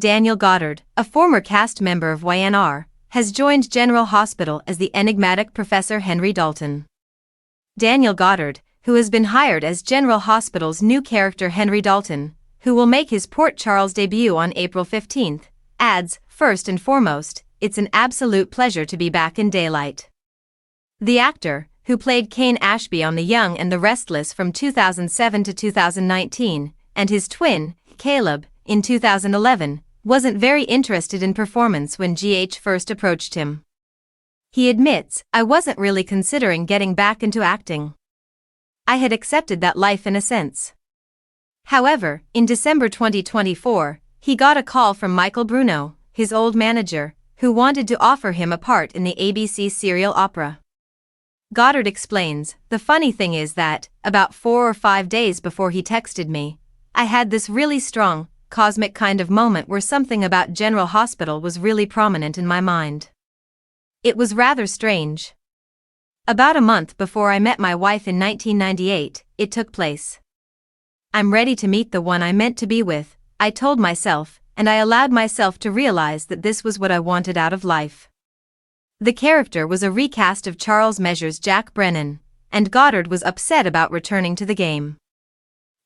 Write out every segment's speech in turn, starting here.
Daniel Goddard, a former cast member of YNR, has joined General Hospital as the enigmatic Professor Henry Dalton. Daniel Goddard, who has been hired as General Hospital's new character Henry Dalton, who will make his Port Charles debut on April 15, adds, "First and foremost, it's an absolute pleasure to be back in daylight." The actor, who played Cane Ashby on The Young and the Restless from 2007 to 2019, and his twin, Caleb, in 2011, wasn't very interested in performance when GH first approached him. He admits, "I wasn't really considering getting back into acting. I had accepted that life in a sense." However, in December 2024, he got a call from Michael Bruno, his old manager, who wanted to offer him a part in the ABC serial opera. Goddard explains, "The funny thing is that, about 4 or 5 days before he texted me, I had this really strong, cosmic kind of moment where something about General Hospital was really prominent in my mind. It was rather strange. About a month before I met my wife in 1998, it took place. I'm ready to meet the one I meant to be with, I told myself, and I allowed myself to realize that this was what I wanted out of life." The character was a recast of Charles Measure's Jack Brennan, and Goddard was upset about returning to the game.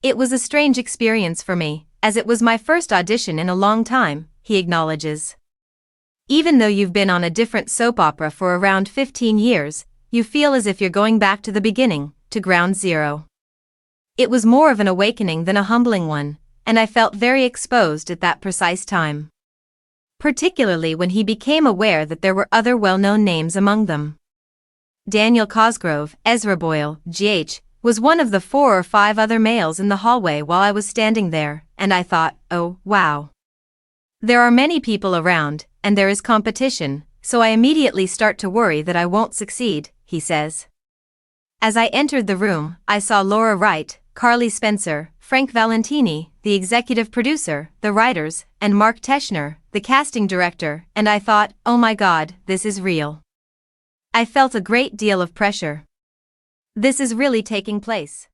"It was a strange experience for me, as it was my first audition in a long time," he acknowledges. "Even though you've been on a different soap opera for around 15 years, you feel as if you're going back to the beginning, to ground zero. It was more of an awakening than a humbling one, and I felt very exposed at that precise time. Particularly when he became aware that there were other well-known names among them. Daniel Cosgrove, Ezra Boyle, GH, was one of the 4 or 5 other males in the hallway while I was standing there, and I thought, oh, wow. There are many people around, and there is competition, so I immediately start to worry that I won't succeed," he says. "As I entered the room, I saw Laura Wright, Carly Spencer, Frank Valentini, the executive producer, the writers, and Mark Teschner, the casting director, and I thought, oh my God, this is real. I felt a great deal of pressure. This is really taking place."